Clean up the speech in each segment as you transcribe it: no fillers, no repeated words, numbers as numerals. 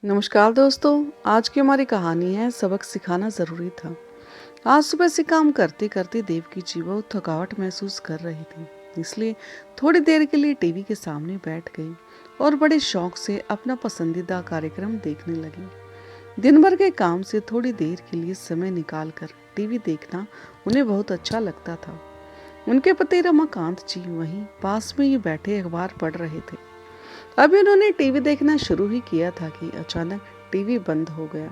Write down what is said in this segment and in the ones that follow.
नमस्कार दोस्तों। आज की हमारी कहानी है सबक सिखाना ज़रूरी था। आज सुबह से काम करते करते देवकी जी बहुत थकावट महसूस कर रही थी, इसलिए थोड़ी देर के लिए टीवी के सामने बैठ गई और बड़े शौक से अपना पसंदीदा कार्यक्रम देखने लगी। दिन भर के काम से थोड़ी देर के लिए समय निकालकर टीवी देखना उन्हें बहुत अच्छा लगता था। उनके पति रमाकांत जी वहीं पास में ही बैठे अखबार पढ़ रहे थे। अभी उन्होंने टीवी देखना शुरू ही किया था कि अचानक टीवी बंद हो गया।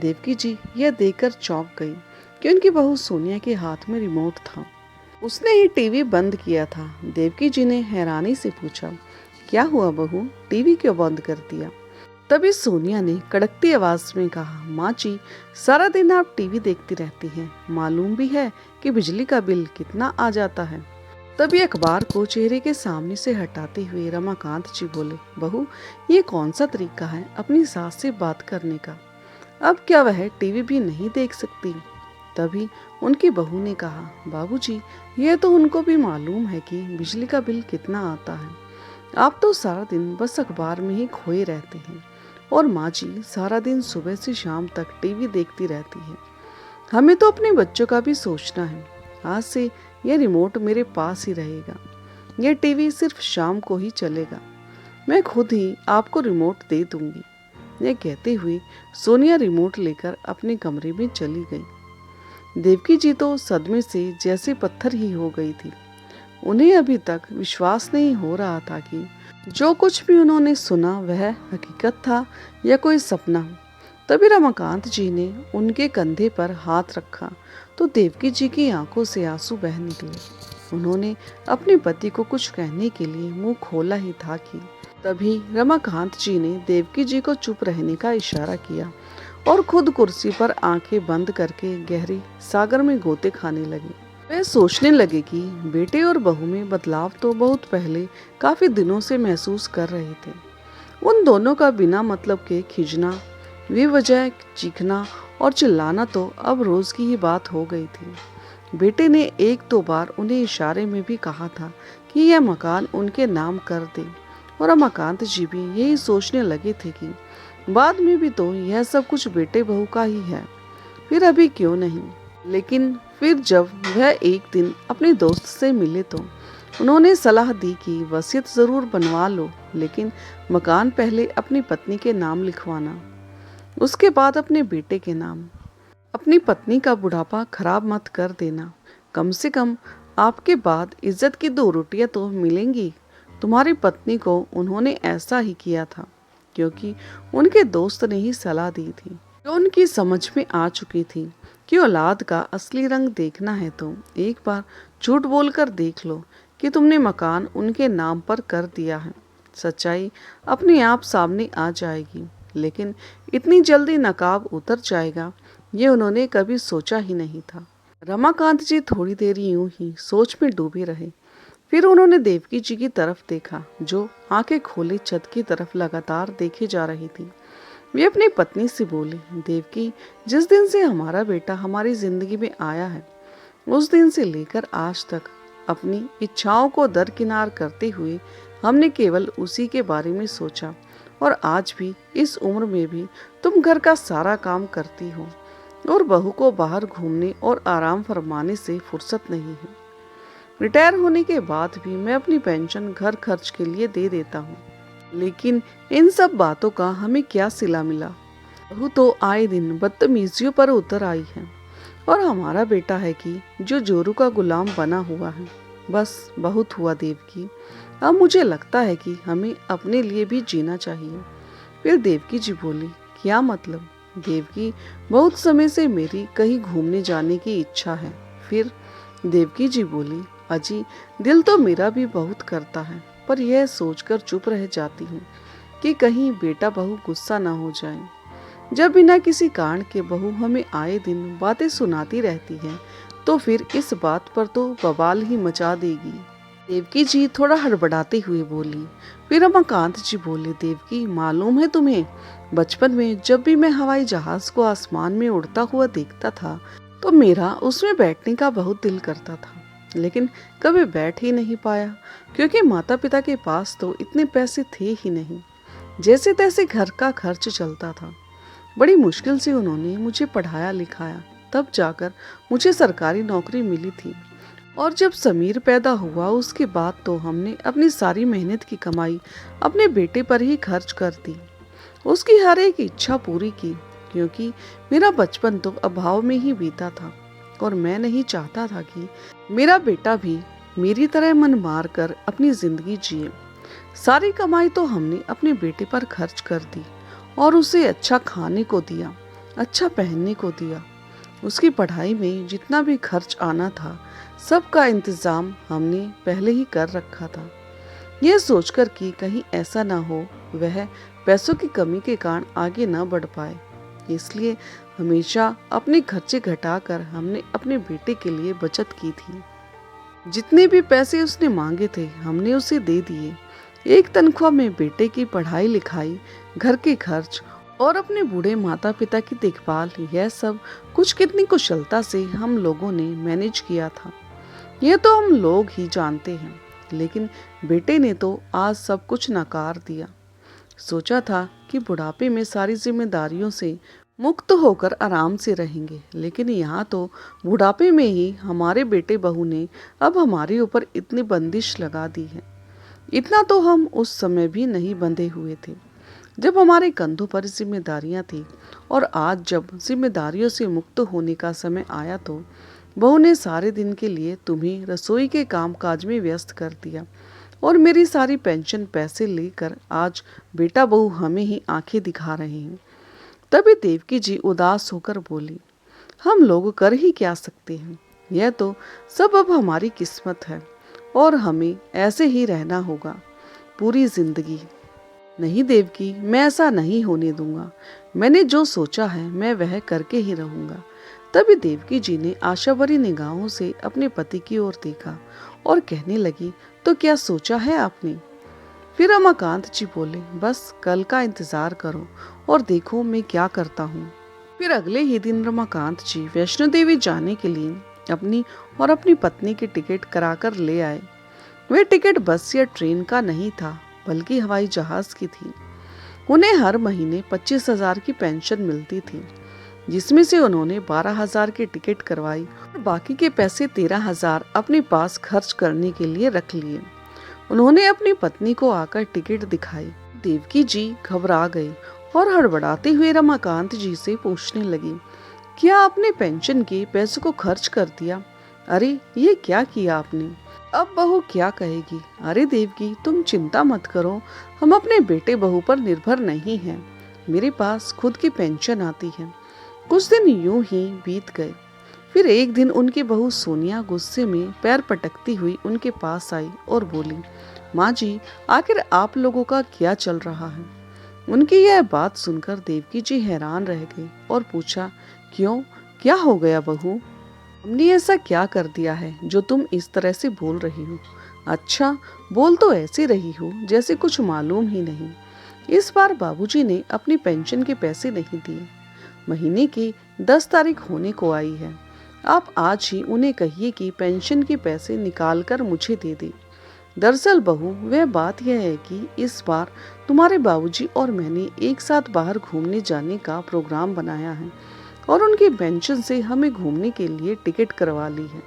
देवकी जी यह देखकर चौंक गई कि उनकी बहू सोनिया के हाथ में रिमोट था। उसने ही टीवी बंद किया था। देवकी जी ने हैरानी से पूछा, क्या हुआ बहू, टीवी क्यों बंद कर दिया? तभी सोनिया ने कड़कती आवाज में कहा, माँ जी, सारा दिन आप टीवी देखती रहती हैं, मालूम भी है कि बिजली का बिल कितना आ जाता है। तभी अखबार को चेहरे के सामने से हटाते हुए रमाकांत जी बोले, बहू, ये कौन सा तरीका है अपनी सास से बात करने का? अब क्या वह टीवी भी नहीं देख सकती? तभी उनकी बहू ने कहा, बाबूजी, ये तो उनको भी मालूम है कि बिजली का बिल कितना आता है। आप तो सारा दिन बस अखबार में ही खोए रहते हैं और माँ जी सारा दिन सुबह से शाम तक टीवी देखती रहती है। हमें तो अपने बच्चों का भी सोचना है। आज से यह रिमोट मेरे पास ही रहेगा। यह टीवी सिर्फ शाम को ही चलेगा। मैं खुद ही आपको रिमोट दे दूंगी। यह कहते हुए सोनिया रिमोट लेकर अपने कमरे में चली गई। देवकी जी तो सदमे से जैसे पत्थर ही हो गई थी। उन्हें अभी तक विश्वास नहीं हो रहा था कि जो कुछ भी उन्होंने सुना वह हकीकत था या कोई सपना। तभी रमाकांत जी ने उनके कंधे पर हाथ रखा तो देवकी जी की आंखों से आंसू बह निकले। उन्होंने अपने पति को कुछ कहने के लिए मुंह खोला ही था कि तभी रमाकांत जी ने देवकी जी को चुप रहने का इशारा किया और खुद कुर्सी पर आंखें बंद करके गहरे सागर में गोते खाने लगे। वे सोचने लगे कि बेटे और बहू में बदलाव तो बहुत पहले काफी दिनों से महसूस कर रहे थे। उन दोनों का बिना मतलब के खिजना, बेवजह चीखना और चिल्लाना तो अब रोज की ही बात हो गई थी। बेटे ने एक दो बार उन्हें इशारे में भी कहा था कि यह मकान उनके नाम कर दे और रमाकांत जी भी यही सोचने लगे थे कि बाद में भी तो यह सब कुछ बेटे बहू का ही है, फिर अभी क्यों नहीं। लेकिन फिर जब वह एक दिन अपने दोस्त से मिले तो उन्होंने सलाह दी कि वसीयत जरूर बनवा लो, लेकिन मकान पहले अपनी पत्नी के नाम लिखवाना, उसके बाद अपने बेटे के नाम। अपनी पत्नी का बुढ़ापा खराब मत कर देना। कम से कम आपके बाद इज्जत की दो रोटियां तो मिलेंगी। तुम्हारी पत्नी को उन्होंने ऐसा ही किया था क्योंकि उनके दोस्त ने ही सलाह दी थी, जो उनकी समझ में आ चुकी थी कि औलाद का असली रंग देखना है तो एक बार झूठ बोलकर देख लो कि तुमने मकान उनके नाम पर कर दिया है। सच्चाई अपने आप सामने आ जाएगी, लेकिन इतनी जल्दी नकाब उतर जाएगा ये उन्होंने कभी सोचा ही नहीं था। रमाकांत जी थोड़ी देर यूं ही सोच में डूबे रहे। फिर उन्होंने देवकी जी की तरफ देखा, जो आंखें खोले छत की तरफ लगातार देखे जा रही थी। वे अपनी पत्नी से बोले, देवकी, जिस दिन से हमारा बेटा हमारी जिंदगी में आया है उस दिन से लेकर आज तक अपनी इच्छाओं को दरकिनार करते हुए हमने केवल उसी के बारे में सोचा और आज भी इस उम्र में भी तुम घर का सारा काम करती हो और बहू को बाहर घूमने और आराम फरमाने से फुर्सत नहीं है। रिटायर होने के बाद भी मैं अपनी पेंशन घर खर्च के लिए दे देता हूँ, लेकिन इन सब बातों का हमें क्या सिला मिला? बहू तो आए दिन बदतमीजियों पर उतर आई है और हमारा बेटा है कि जो जोरू का गुलाम बना हुआ है। बस बहुत हुआ देवकी, अब मुझे लगता है कि हमें अपने लिए भी जीना चाहिए। फिर देवकी जी बोली, क्या मतलब? देवकी, बहुत समय से मेरी कहीं घूमने जाने की इच्छा है। फिर देवकी जी बोली, अजी, दिल तो मेरा भी बहुत करता है, पर यह सोचकर चुप रह जाती हूँ कि कहीं बेटा बहू गुस्सा ना हो जाए। जब बिना किसी कारण के बहू हमें आए दिन बातें सुनाती रहती है तो फिर इस बात पर तो बवाल ही मचा देगी। देवकी जी थोड़ा हड़बड़ाते हुए बोली। फिर रमाकांत जी बोले, देवकी, मालूम है तुम्हें, बचपन में जब भी मैं हवाई जहाज को आसमान में उड़ता हुआ देखता था तो मेरा उसमें बैठने का बहुत दिल करता था, लेकिन कभी बैठ ही नहीं पाया क्योंकि माता पिता के पास तो इतने पैसे थे ही नहीं। जैसे तैसे घर का खर्च चलता था। बड़ी मुश्किल से उन्होंने मुझे पढ़ाया लिखाया, तब जाकर मुझे सरकारी नौकरी मिली थी। और जब समीर पैदा हुआ उसके बाद तो हमने अपनी सारी मेहनत की कमाई अपने बेटे पर ही खर्च कर दी। उसकी हर एक इच्छा पूरी की, क्योंकि मेरा बचपन तो अभाव में ही बीता था और मैं नहीं चाहता था कि मेरा बेटा भी मेरी तरह मन मार कर अपनी जिंदगी जिए। सारी कमाई तो हमने अपने बेटे पर खर्च कर दी और उसे अच्छा खाने को दिया, अच्छा पहनने को दिया। उसकी पढ़ाई में जितना भी खर्च आना था सबका इंतजाम हमने पहले ही कर रखा था, यह सोचकर कि कहीं ऐसा ना हो वह पैसों की कमी के कारण आगे ना बढ़ पाए। इसलिए हमेशा अपने खर्चे घटाकर हमने अपने बेटे के लिए बचत की थी। जितने भी पैसे उसने मांगे थे हमने उसे दे दिए। एक तनख्वाह में बेटे की पढ़ाई लिखाई, घर के खर्च और अपने बूढ़े माता पिता की देखभाल, यह सब कुछ कितनी कुशलता से हम लोगों ने मैनेज किया था, यह तो हम लोग ही जानते हैं। लेकिन बेटे ने तो आज सब कुछ नकार दिया। सोचा था कि बुढ़ापे में सारी जिम्मेदारियों से मुक्त होकर आराम से रहेंगे, लेकिन यहाँ तो बुढ़ापे में ही हमारे बेटे बहू ने अब हमारे ऊपर इतनी बंदिश लगा दी है। इतना तो हम उस समय भी नहीं बंधे हुए थे जब हमारे कंधों पर जिम्मेदारियां थी, और आज जब जिम्मेदारियों से मुक्त होने का समय आया तो बहू ने सारे दिन के लिए तुम्हें रसोई के काम काज में व्यस्त कर दिया और मेरी सारी पेंशन पैसे लेकर आज बेटा बहू हमें ही आंखें दिखा रहे हैं। तभी देवकी जी उदास होकर बोली, हम लोग कर ही क्या सकते हैं, यह तो सब अब हमारी किस्मत है और हमें ऐसे ही रहना होगा पूरी जिंदगी। नहीं देवकी, मैं ऐसा नहीं होने दूंगा। मैंने जो सोचा है मैं वह करके ही रहूंगा। तभी देवकी जी ने आशा भरी निगाहों से अपने पति की ओर देखा और कहने लगी, तो क्या सोचा है आपने? फिर रमाकांत जी बोले, बस कल का इंतजार करो और देखो मैं क्या करता हूँ। फिर अगले ही दिन रमाकांत जी वैष्णो देवी जाने के लिए अपनी और अपनी पत्नी की टिकट कराकर ले आए। वह टिकट बस या ट्रेन का नहीं था, बल्कि हवाई जहाज की थी। उन्हें हर महीने 25,000 की पेंशन मिलती थी, जिसमें से उन्होंने 12,000 की टिकट करवाई और बाकी के पैसे 13,000 अपने पास खर्च करने के लिए रख लिए। उन्होंने अपनी पत्नी को आकर टिकट दिखाई। देवकी जी घबरा गई और हड़बड़ाते हुए रमाकांत जी से पूछने लगी, क्या आपने पेंशन के पैसों को खर्च कर दिया? अरे ये क्या किया आपने? अब बहू क्या कहेगी? अरे देवकी, तुम चिंता मत करो, हम अपने बेटे बहू पर निर्भर नहीं हैं। मेरे पास खुद की पेंशन आती है। कुछ दिन यूं ही बीत गए। फिर एक दिन उनकी बहू सोनिया गुस्से में पैर पटकती हुई उनके पास आई और बोली, माँ जी, आखिर आप लोगों का क्या चल रहा है? उनकी यह बात सुनकर देवकी जी हैरान रह गई और पूछा, क्यों, क्या हो गया बहू? हमने ऐसा क्या कर दिया है जो तुम इस तरह से बोल रही हो? अच्छा, बोल तो ऐसे रही हो जैसे कुछ मालूम ही नहीं। इस बार बाबूजी ने अपनी पेंशन के पैसे नहीं दिए। महीने की 10 तारीख होने को आई है। आप आज ही उन्हें कहिए कि पेंशन के पैसे निकाल कर मुझे दे दे। दरअसल बहू, वह बात यह है कि इस बार तुम्हारे बाबूजी और मैंने एक साथ बाहर घूमने जाने का प्रोग्राम बनाया है और उनकी पेंशन से हमें घूमने के लिए टिकट करवा ली है,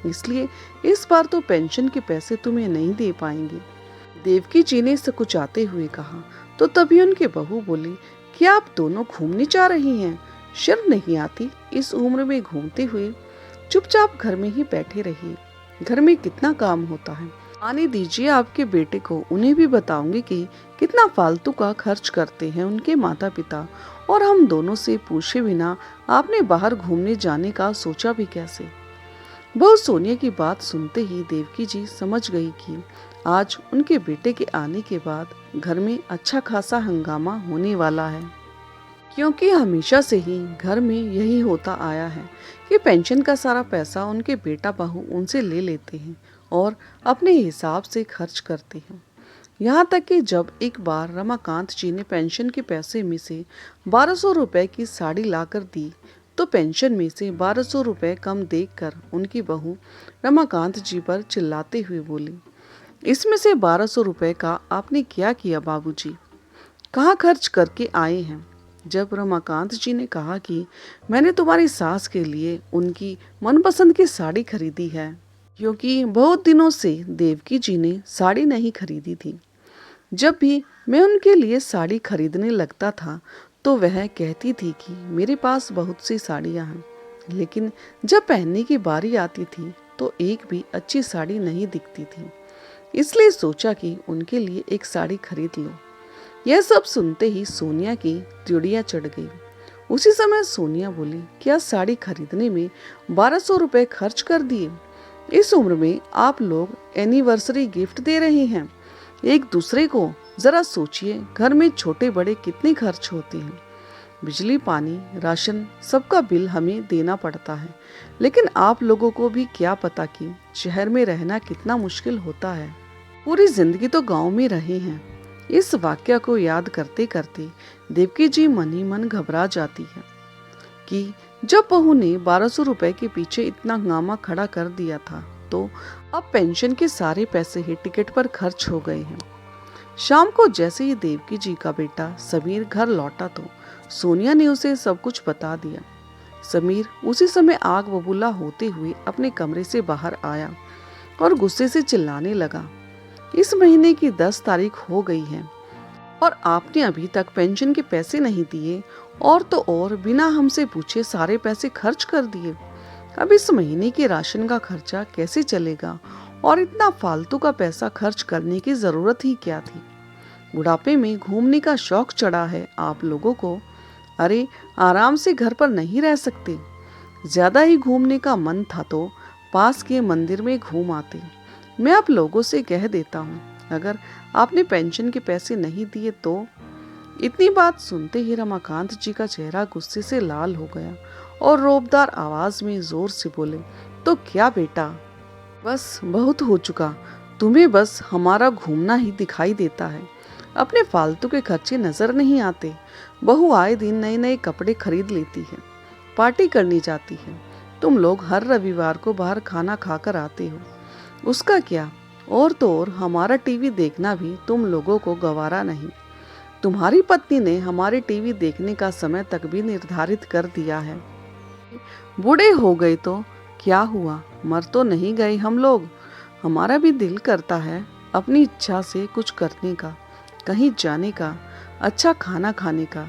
इसलिए इस बार तो पेंशन के पैसे तुम्हें नहीं दे पाएंगे। देवकी जी ने सकुचाते हुए कहा। तो तभी उनकी बहू बोली, क्या आप दोनों घूमने जा रही हैं? शर्म नहीं आती इस उम्र में घूमते हुए? चुपचाप घर में ही बैठे रहिए, घर में कितना काम होता है। आने दीजिए आपके बेटे को, उन्हें भी बताऊंगी कि कितना फालतू का खर्च करते हैं उनके माता पिता, और हम दोनों से पूछे बिना आपने बाहर घूमने जाने का सोचा भी कैसे? बहू सोनिया की बात सुनते ही देवकी जी समझ गई कि आज उनके बेटे के आने के बाद घर में अच्छा खासा हंगामा होने वाला है, क्योंकि हमेशा से ही घर में यही होता आया है कि पेंशन का सारा पैसा उनके बेटा बहू उनसे ले लेते हैं और अपने हिसाब से खर्च करते हैं। यहाँ तक कि जब एक बार रमाकांत जी ने पेंशन के पैसे में से 1200 रुपए की साड़ी लाकर दी, तो पेंशन में से 1200 रुपए कम देखकर उनकी बहू रमाकांत जी पर चिल्लाते हुए बोली, इसमें से 1200 रुपए का आपने क्या किया बाबूजी? कहाँ खर्च करके आए हैं। जब रमाकांत जी ने कहा कि मैंने तुम्हारी सास के लिए उनकी मनपसंद की साड़ी खरीदी है, क्योंकि बहुत दिनों से देवकी जी ने साड़ी नहीं खरीदी थी। जब भी मैं उनके लिए साड़ी खरीदने लगता था तो वह कहती थी कि मेरे पास बहुत सी साड़ियाँ हैं, लेकिन जब पहनने की बारी आती थी तो एक भी अच्छी साड़ी नहीं दिखती थी। इसलिए सोचा कि उनके लिए एक साड़ी खरीद लो। यह सब सुनते ही सोनिया की चिड़िया चढ़ गई। उसी समय सोनिया बोली, क्या साड़ी खरीदने में 1200 रुपए खर्च कर दिए? इस उम्र में आप लोग एनिवर्सरी गिफ्ट दे रहे हैं एक दूसरे को। जरा सोचिए, घर में छोटे बड़े कितने खर्च होते हैं। बिजली, पानी, राशन, सबका बिल हमें देना पड़ता है, लेकिन आप लोगों को भी क्या पता कि शहर में रहना कितना मुश्किल होता है। पूरी जिंदगी तो गांव में रहे हैं। इस वाक्य को याद करते करते देवकी जी मन ही मन घबरा जाती है कि जब बहू ने 1200 रुपए के पीछे इतना हंगामा खड़ा कर दिया था तो अब पेंशन के सारे पैसे ही टिकट पर खर्च हो गए हैं। शाम को जैसे ही देवकी जी का बेटा समीर घर लौटा तो सोनिया ने उसे सब कुछ बता दिया। समीर उसी समय आग बबूला होते हुए अपने कमरे से बाहर आया और गुस्से से चिल्लाने लगा, इस महीने की 10 तारीख हो गई है और आपने अभी तक पेंशन के पैसे नहीं दिए, और तो और बिना हमसे पूछे सारे पैसे खर्च कर दिए। अब इस महीने के राशन का खर्चा कैसे चलेगा, और इतना फालतू का पैसा खर्च करने की जरूरत ही क्या थी। बुढ़ापे में घूमने का शौक चढ़ा है आप लोगों को। अरे आराम से घर पर नहीं रह सकते? ज्यादा ही घूमने का मन था तो पास के मंदिर में घूम आते। मैं आप लोगों से कह देता हूँ, अगर आपने पेंशन के पैसे नहीं दिए तो। इतनी बात सुनते ही रमाकांत जी का चेहरा गुस्से से लाल हो गया और रोबदार आवाज में जोर से बोले, तो क्या बेटा, बस बहुत हो चुका। तुम्हें बस हमारा घूमना ही दिखाई देता है, अपने फालतू के खर्चे नजर नहीं आते। बहू आए दिन नए नए कपड़े खरीद लेती है, पार्टी करनी जाती है। तुम लोग हर रविवार को बाहर खाना खाकर आते हो, उसका क्या? और तो और हमारा टीवी देखना भी तुम लोगों को गवारा नहीं। तुम्हारी पत्नी ने हमारे टीवी देखने का समय तक भी निर्धारित कर दिया है। बूढ़े हो गए तो क्या हुआ, मर तो नहीं गए हम लोग। हमारा भी दिल करता है अपनी इच्छा से कुछ करने का, कहीं जाने का, अच्छा खाना खाने का।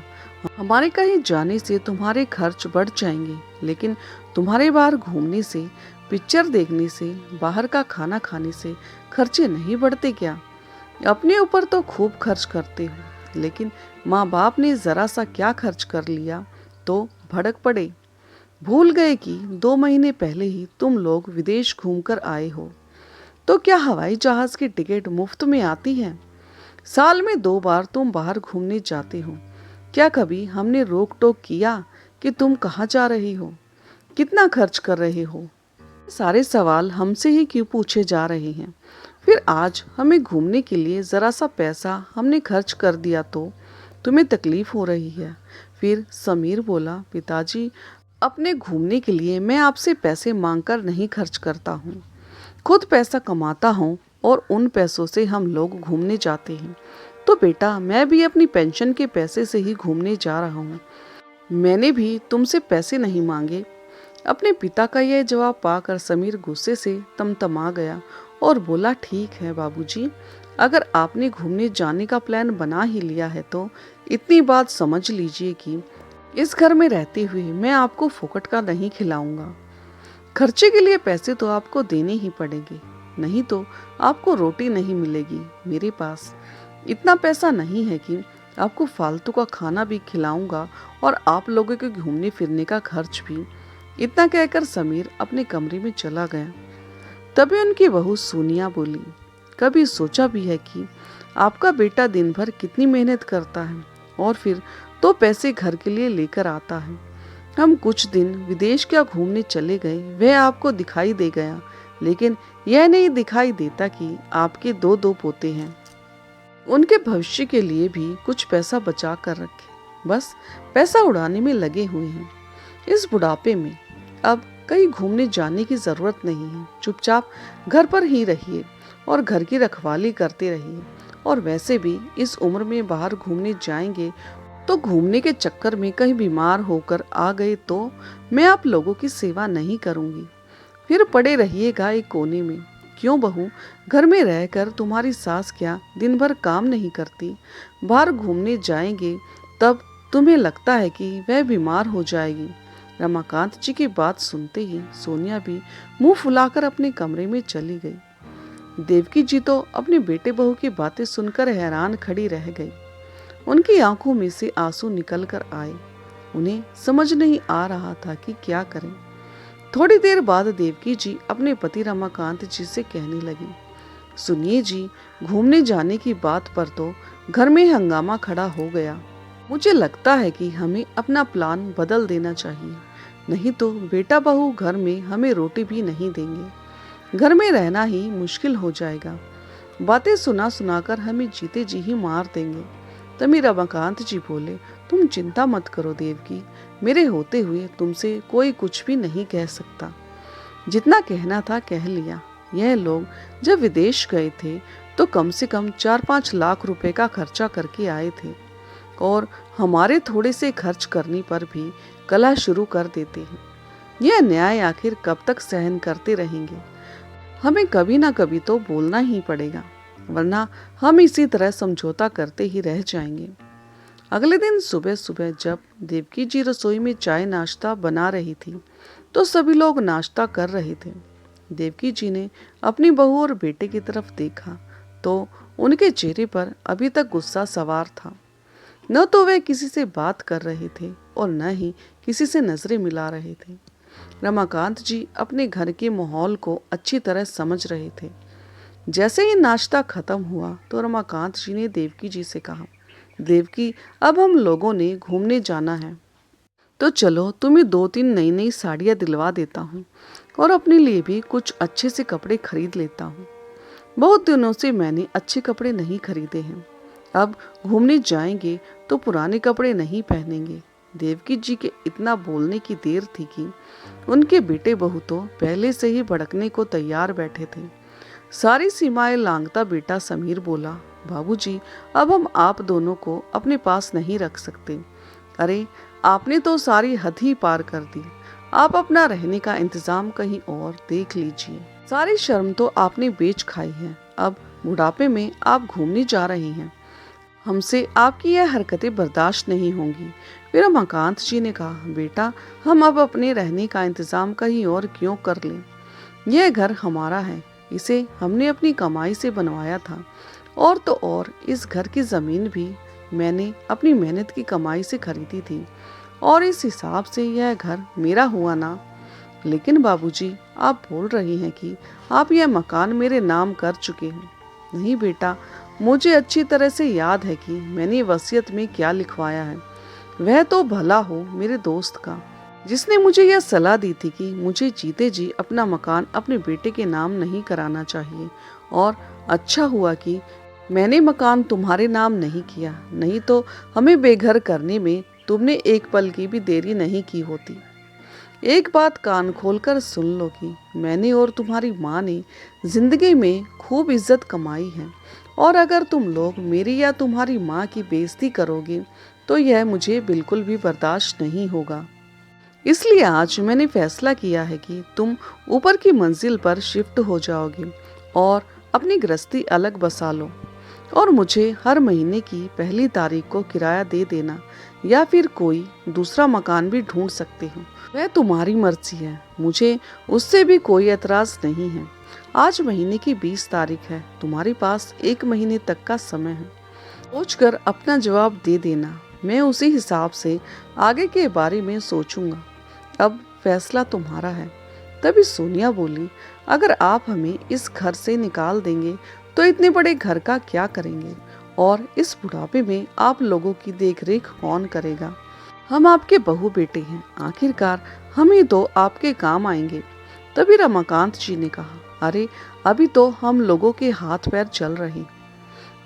हमारे कहीं जाने से तुम्हारे खर्च बढ़ जाएंगे, लेकिन तुम्हारे बाहर घूमने से, पिक्चर देखने से, बाहर का खाना खाने से खर्चे नहीं बढ़ते क्या? अपने ऊपर तो खूब खर्च करते हो, लेकिन माँ बाप ने जरा सा क्या खर्च कर लिया तो भड़क पड़े। भूल गए कि 2 महीने पहले ही तुम लोग विदेश घूमकर आए हो। तो क्या हवाई जहाज की टिकट मुफ्त में आती है? साल में 2 बार तुम बाहर घूमने जाते हो। क्या कभी हमने रोक टोक किया कि तुम कहाँ जा रही हो, कितना खर्च कर रहे हो? सारे सवाल हमसे ही क्यों पूछे जा रहे हैं? फिर आज हमें घूमने के लिए जरा सा पैसा हमने खर्च कर दिया तो तुम्हें तकलीफ हो रही है। फिर समीर बोला, पिताजी, अपने घूमने के लिए मैं आपसे पैसे मांगकर नहीं खर्च करता हूँ, खुद पैसा कमाता हूँ और उन पैसों से हम लोग घूमने जाते हैं। तो बेटा, मैं भी अपनी पेंशन के पैसे से ही घूमने जा रहा हूँ, मैंने भी तुमसे पैसे नहीं मांगे। अपने पिता का यह जवाब पाकर समीर गुस्से से तमतमा गया और बोला, ठीक है बाबूजी, अगर आपने घूमने जाने का प्लान बना ही लिया है तो इतनी बात समझ लीजिए कि इस घर में रहते हुए मैं आपको फोकट का नहीं खिलाऊंगा। खर्चे के लिए पैसे तो आपको देने ही पड़ेंगे, नहीं तो आपको रोटी नहीं मिलेगी। मेरे पास इतना पैसा नहीं है कि आपको फालतू का खाना भी खिलाऊंगा और आप लोगों के घूमने फिरने का खर्च भी। इतना कहकर समीर अपने कमरे में चला गया। तभी उनकी बहू सोनिया बोली, कभी सोचा भी है कि आपका बेटा दिन भर कितनी मेहनत करता है और फिर तो पैसे घर के लिए लेकर आता है। हम कुछ दिन विदेश क्या घूमने चले गए, वह आपको दिखाई दे गया, लेकिन यह नहीं दिखाई देता कि आपके 2 पोते हैं। उनके भविष्य के लिए भी कुछ पैसा बचा कर रखे, बस पैसा उड़ाने में लगे हुए हैं। इस बुढ़ापे में अब कहीं घूमने जाने की जरूरत नहीं है। चुपचाप घर पर ही रहिए और घर की रखवाली करते रहिए और वैसे भी इस उम्र में बाहर घूमने जाएंगे तो घूमने के चक्कर में कहीं बीमार होकर आ गए तो मैं आप लोगों की सेवा नहीं करूंगी। फिर पड़े रहिएगा एक कोने में। क्यों बहू, घर में रहकर तुम्हारी सास क्या दिन भर काम नहीं करती? बाहर घूमने जाएंगे तब तुम्हें लगता है कि वह बीमार हो जाएगी। रमाकांत जी की बात सुनते ही सोनिया भी मुंह फुलाकर अपने कमरे में चली गई। देवकी जी तो अपने बेटे बहू की बातें सुनकर हैरान खड़ी रह गई। उनकी आंखों में से आंसू निकल कर आए। उन्हें समझ नहीं आ रहा था कि क्या करें। थोड़ी देर बाद देवकी जी अपने पति रमाकांत जी से कहने लगी, सुनिए जी, घूमने जाने की बात पर तो घर में हंगामा खड़ा हो गया। मुझे लगता है कि हमें अपना प्लान बदल देना चाहिए, नहीं तो बेटा बहू घर में हमें रोटी भी नहीं देंगे। घर में रहना ही मुश्किल हो जाएगा। बातें सुना सुनाकर हमें जीते जी ही मार देंगे। तभी रमाकांत जी बोले, तुम चिंता मत करो देवकी, मेरे होते हुए तुमसे कोई कुछ भी नहीं कह सकता। जितना कहना था कह लिया। यह लोग जब विदेश गए थे तो कम से कम 4-5 लाख रुपए का खर्चा करके आए थे और हमारे थोड़े से खर्च करने पर भी कलह शुरू कर देते हैं। यह न्याय आखिर कब तक सहन करते रहेंगे? हमें कभी ना कभी तो बोलना ही पड़ेगा, वरना हम इसी तरह समझौता करते ही रह जाएंगे। अगले दिन सुबह सुबह जब देवकी जी रसोई में चाय नाश्ता बना रही थी तो सभी लोग नाश्ता कर रहे थे। देवकी जी ने अपनी बहू और बेटे की तरफ देखा तो उनके चेहरे पर अभी तक गुस्सा सवार था। न तो वे किसी से बात कर रहे थे और न ही किसी से नजरें मिला रहे थे। रमाकांत जी अपने घर के माहौल को अच्छी तरह समझ रहे थे। जैसे ही नाश्ता खत्म हुआ तो रमाकांत जी ने देवकी जी से कहा, देवकी, अब हम लोगों ने घूमने जाना है तो चलो, तुम्हें 2-3 नई नई साड़ियाँ दिलवा देता हूँ और अपने लिए भी कुछ अच्छे से कपड़े खरीद लेता हूँ। बहुत दिनों से मैंने अच्छे कपड़े नहीं खरीदे हैं। अब घूमने जाएंगे तो पुराने कपड़े नहीं पहनेंगे। देवकी जी के इतना बोलने की देर थी कि उनके बेटे बहू तो पहले से ही भड़कने को तैयार बैठे थे। सारी सीमाएं लांघता बेटा समीर बोला, बाबूजी, अब हम आप दोनों को अपने पास नहीं रख सकते। अरे, आपने तो सारी हद ही पार कर दी। आप अपना रहने का इंतजाम कहीं और देख लीजिए। सारी शर्म तो आपने बेच खाई है। अब बुढ़ापे में आप घूमने जा रहे हैं। हमसे आपकी यह हरकतें बर्दाश्त नहीं होंगी। फिर रमाकांत जी ने कहा, बेटा, हम अब अपने रहने का इंतजाम कहीं और क्यों कर लें? यह घर हमारा है, इसे हमने अपनी कमाई से बनवाया था। और तो और इस घर की ज़मीन भी मैंने अपनी मेहनत की कमाई से खरीदी थी और इस हिसाब से यह घर मेरा हुआ ना। लेकिन बाबूजी, आप बोल रही हैं कि आप यह मकान मेरे नाम कर चुके हैं। नहीं बेटा, मुझे अच्छी तरह से याद है कि मैंने वसीयत में क्या लिखवाया है। वह तो भला हो मेरे दोस्त का, जिसने मुझे यह सलाह दी थी कि मुझे जीते जी अपना मकान अपने बेटे के नाम नहीं कराना चाहिए। और अच्छा हुआ कि मैंने मकान तुम्हारे नाम नहीं किया, नहीं तो हमें बेघर करने में तुमने एक पल की भी देरी नहीं की होती। एक बात कान खोलकर सुन लो कि मैंने और तुम्हारी माँ ने जिंदगी में खूब इज्जत कमाई है और अगर तुम लोग मेरी या तुम्हारी माँ की बेइज्जती करोगे तो यह मुझे बिल्कुल भी बर्दाश्त नहीं होगा। इसलिए आज मैंने फैसला किया है कि तुम ऊपर की मंजिल पर शिफ्ट हो जाओगे और अपनी गृहस्थी अलग बसा लो और मुझे हर महीने की पहली तारीख को किराया दे देना या फिर कोई दूसरा मकान भी ढूंढ सकते हो। वह तुम्हारी मर्जी है, मुझे उससे भी कोई एतराज नहीं है। आज महीने की 20 तारीख है, तुम्हारे पास 1 महीने तक का समय है। सोचकर अपना जवाब दे देना, मैं उसी हिसाब से आगे के बारे में सोचूंगा। अब फैसला तुम्हारा है। तभी सोनिया बोली, अगर आप हमें इस घर से निकाल देंगे तो इतने बड़े घर का क्या करेंगे और इस बुढ़ापे में आप लोगों की देखरेख कौन करेगा? हम आपके बहू बेटे हैं, आखिरकार हम ही तो आपके काम आएंगे। तभी रमाकांत जी ने कहा, अरे अभी तो हम लोगों के हाथ पैर चल रहे,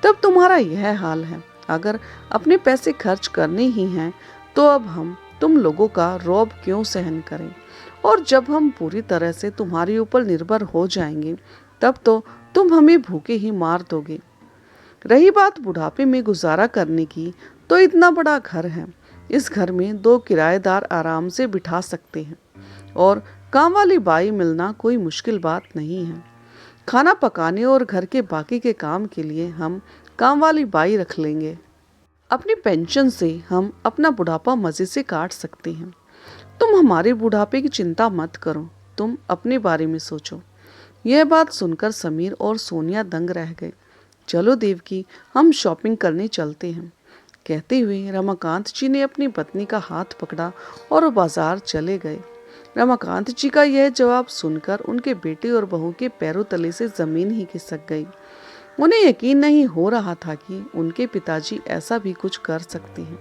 तब तुम्हारा यह हाल है। अगर अपने पैसे खर्च करने ही हैं तो अब हम तुम लोगों का रौब क्यों सहन करें? और जब हम पूरी तरह से तुम्हारे ऊपर निर्भर हो जाएंगे तब तो तुम हमें भूखे ही मार दोगे। रही बात बुढ़ापे में गुजारा करने की, तो इतना बड़ा घर है, इस घर में 2 किराएदार आराम से बिठा सकते हैं और काम वाली बाई मिलना कोई मुश्किल बात नहीं है। खाना पकाने और घर के बाकी के काम के लिए हम काम वाली बाई रख लेंगे। अपनी पेंशन से हम अपना बुढ़ापा मजे से काट सकते हैं। तुम हमारे बुढ़ापे की चिंता मत करो, तुम अपने बारे में सोचो। यह बात सुनकर समीर और सोनिया दंग रह गए। चलो देवकी, हम शॉपिंग करने चलते हैं, कहते हुए रमाकांत जी ने अपनी पत्नी का हाथ पकड़ा और वो बाजार चले गए। रमाकांत जी का यह जवाब सुनकर उनके बेटे और बहू के पैरों तले से जमीन ही खिसक गई। उन्हें यकीन नहीं हो रहा था कि उनके पिताजी ऐसा भी कुछ कर सकते हैं।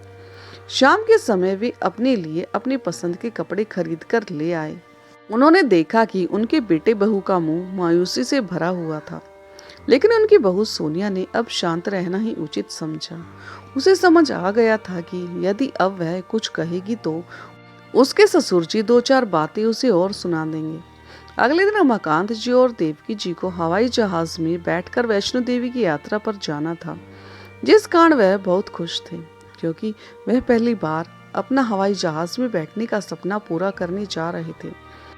शाम के समय वे अपने लिए अपनी पसंद के कपड़े खरीद कर ले आए। उन्होंने देखा कि उनके बेटे बहू का मुंह मायूसी से भरा हुआ था, लेकिन उनकी बहू सोनिया ने अब शांत रहना ही उचित समझा। उसे समझ आ गया था कि यदि अब वह कुछ कहेगी तो उसके ससुर जी 2-4 बातें उसे और सुना देंगे। अगले दिन रमाकांत जी और देवकी जी को हवाई जहाज में बैठकर वैष्णो देवी की यात्रा पर जाना था, जिस कारण वह बहुत खुश थे, क्योंकि वह पहली बार अपना हवाई जहाज में बैठने का सपना पूरा करने जा रहे थे।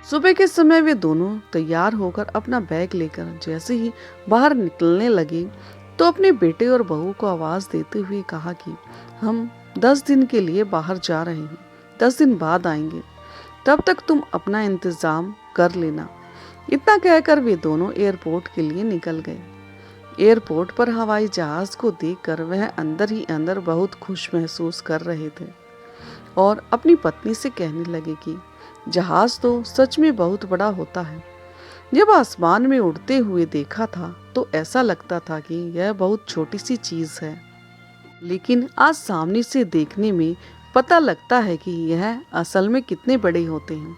सुबह के समय वे दोनों तैयार होकर अपना बैग लेकर जैसे ही बाहर निकलने लगे तो अपने बेटे और बहू को आवाज देते हुए कहा कि हम 10 दिन के लिए बाहर जा रहे हैं, 10 दिन बाद आएंगे, तब तक तुम अपना इंतजाम कर लेना। इतना कहकर वे दोनों एयरपोर्ट के लिए निकल गए। एयरपोर्ट पर हवाई जहाज को देखकर वह अंदर ही अंदर बहुत खुश महसूस कर रहे थे और अपनी पत्नी से कहने लगे कि जहाज तो सच में बहुत बड़ा होता है। जब आसमान में उड़ते हुए देखा था तो ऐसा लगता था कि यह बहुत छोटी सी चीज है, लेकिन आज सामने से देखने में पता लगता है कि यह असल में कितने बड़े होते हैं।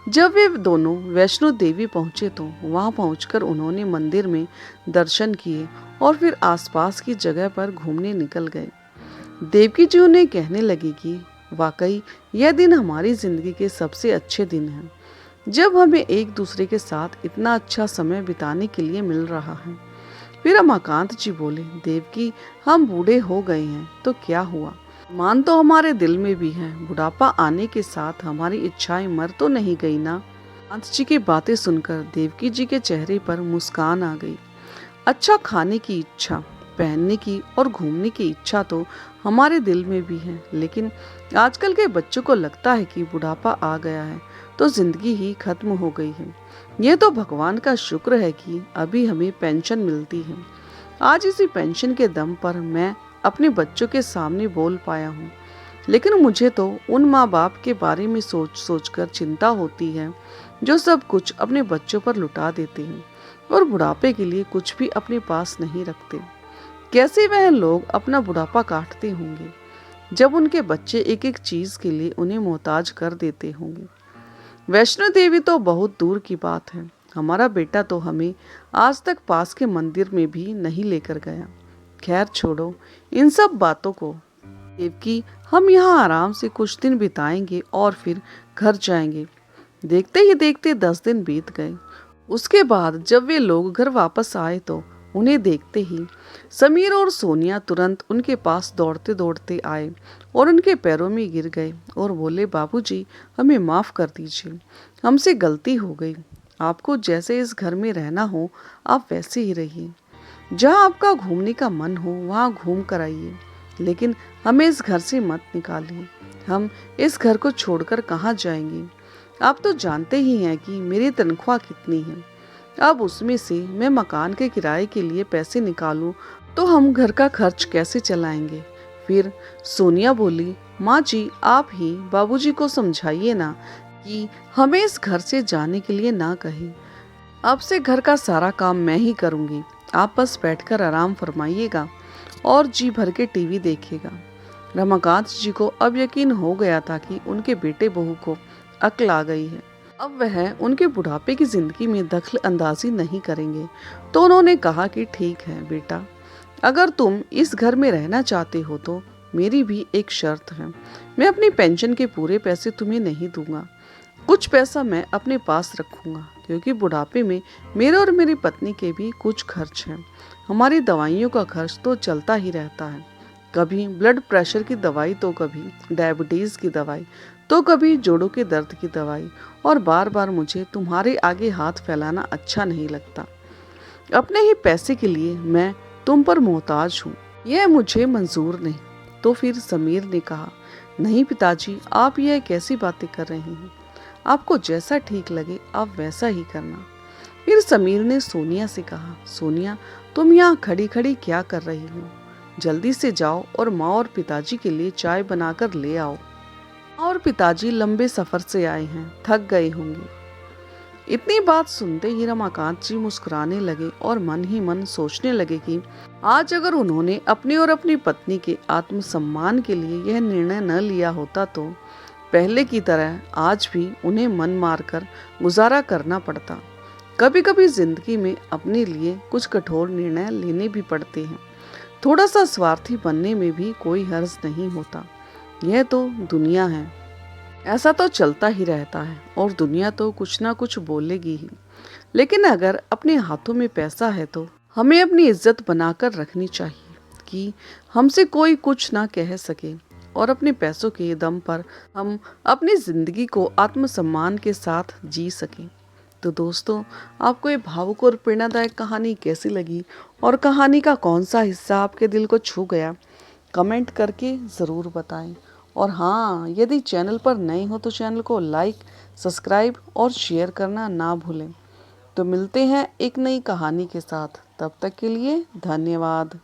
जब वे दोनों वैष्णो देवी पहुंचे तो वहां पहुंचकर उन्होंने मंदिर में दर्शन किए और फिर आसपास की जगह पर घूमने निकल गए। देवकी जी उन्हें कहने लगी कि वाकई यह दिन हमारी जिंदगी के सबसे अच्छे दिन हैं, जब हमें एक दूसरे के साथ इतना अच्छा समय बिताने के लिए मिल रहा है। फिर रमाकांत जी बोले, देवकी, हम बूढ़े हो गए हैं तो क्या हुआ, मान तो हमारे दिल में भी है, बुढ़ापा आने के साथ हमारी इच्छाएं मर तो नहीं गई ना। कांत जी की बातें सुनकर देवकी जी के चेहरे पर मुस्कान आ गई। अच्छा खाने की इच्छा, पहनने की और घूमने की इच्छा तो हमारे दिल में भी है, लेकिन आजकल के बच्चों को लगता है कि बुढ़ापा आ गया है तो जिंदगी ही खत्म हो गई है। यह तो भगवान का शुक्र है कि अभी हमें पेंशन मिलती है। आज इसी पेंशन के दम पर मैं अपने बच्चों के सामने बोल पाया हूँ, लेकिन मुझे तो उन माँ बाप के बारे में सोच सोच कर चिंता होती है जो सब कुछ अपने बच्चों पर लुटा देते हैं और बुढ़ापे के लिए कुछ भी अपने पास नहीं रखते। कैसे वह लोग अपना बुढ़ापा काटते होंगे जब उनके बच्चे एक एक चीज के लिए उन्हें मोहताज कर देते होंगे। वैष्णो देवी तो बहुत दूर की बात है, हमारा बेटा तो हमें आज तक पास के मंदिर में भी नहीं लेकर गया। खैर छोड़ो इन सब बातों को देवकी, हम यहाँ आराम से कुछ दिन बिताएंगे और फिर घर जाएंगे। देखते ही देखते 10 दिन बीत गए। उसके बाद जब वे लोग घर वापस आए तो उन्हें देखते ही समीर और सोनिया तुरंत उनके पास दौड़ते दौड़ते आए और उनके पैरों में गिर गए और बोले, बाबूजी, हमें माफ़ कर दीजिए, हमसे गलती हो गई। आपको जैसे इस घर में रहना हो आप वैसे ही रहिए, जहाँ आपका घूमने का मन हो वहाँ घूम कर आइए, लेकिन हमें इस घर से मत निकालिए। हम इस घर को छोड़कर कहाँ जाएंगे? आप तो जानते ही हैं कि मेरी तनख्वाह कितनी है। अब उसमें से मैं मकान के किराए के लिए पैसे निकालूं तो हम घर का खर्च कैसे चलाएंगे? फिर सोनिया बोली, माँ जी, आप ही बाबूजी को समझाइए ना कि हमें इस घर से जाने के लिए ना कहें। अब से घर का सारा काम मैं ही करूँगी, आप बस बैठकर आराम फरमाइएगा और जी भर के टीवी देखिएगा। रमाकांत जी को अब यकीन हो गया था कि उनके बेटे बहू को अक्ल आ गई है, अब वह उनके बुढ़ापे की जिंदगी में दखल अंदाजी नहीं करेंगे। तो उन्होंने कहा कि ठीक है बेटा, अगर तुम इस घर में रहना चाहते हो तो मेरी भी एक शर्त है, मैं अपनी पेंशन के पूरे पैसे तुम्हें नहीं दूंगा, कुछ पैसा मैं अपने पास रखूंगा, क्योंकि बुढ़ापे में मेरे और मेरी पत्नी के भी कुछ खर्च हैं। हमारी दवाइयों का खर्च तो चलता ही रहता है, कभी ब्लड प्रेशर की दवाई तो कभी डायबिटीज़ की दवाई तो कभी जोड़ों के दर्द की दवाई। और बार बार मुझे तुम्हारे आगे हाथ फैलाना अच्छा नहीं लगता। अपने ही पैसे के लिए मैं तुम पर मोहताज हूँ, यह मुझे मंजूर नहीं। तो फिर समीर ने कहा, नहीं पिताजी, आप यह कैसी बातें कर रहे हैं? आपको जैसा ठीक लगे आप वैसा ही करना। फिर समीर ने सोनिया से कहा, सोनिया, तुम यहाँ खड़ी खड़ी क्या कर रही हो? जल्दी से जाओ और माँ और पिताजी के लिए चाय बनाकर ले आओ। माँ और पिताजी लंबे सफर से आए हैं, थक गए होंगे। इतनी बात सुनते ही रमाकांत जी मुस्कुराने लगे और मन ही मन सोचने लगे कि आज अगर उन्होंने अपनी और अपनी पत्नी के आत्मसम्मान के लिए यह निर्णय न लिया होता तो पहले की तरह आज भी उन्हें मन मारकर गुजारा करना पड़ता। कभी कभी जिंदगी में अपने लिए कुछ कठोर निर्णय लेने भी पड़ते हैं। थोड़ा सा स्वार्थी बनने में भी कोई हर्ज नहीं होता। यह तो दुनिया है, ऐसा तो चलता ही रहता है और दुनिया तो कुछ ना कुछ बोलेगी ही। लेकिन अगर अपने हाथों में पैसा है तो हमें अपनी इज्जत बनाकर रखनी चाहिए कि हमसे कोई कुछ ना कह सके, और अपने पैसों के दम पर हम अपनी जिंदगी को आत्मसम्मान के साथ जी सकें। तो दोस्तों, आपको ये भावुक और प्रेरणादायक कहानी कैसी लगी और कहानी का कौन सा हिस्सा आपके दिल को छू गया, कमेंट करके ज़रूर बताएं। और हाँ, यदि चैनल पर नए हो तो चैनल को लाइक, सब्सक्राइब और शेयर करना ना भूलें। तो मिलते हैं एक नई कहानी के साथ, तब तक के लिए धन्यवाद।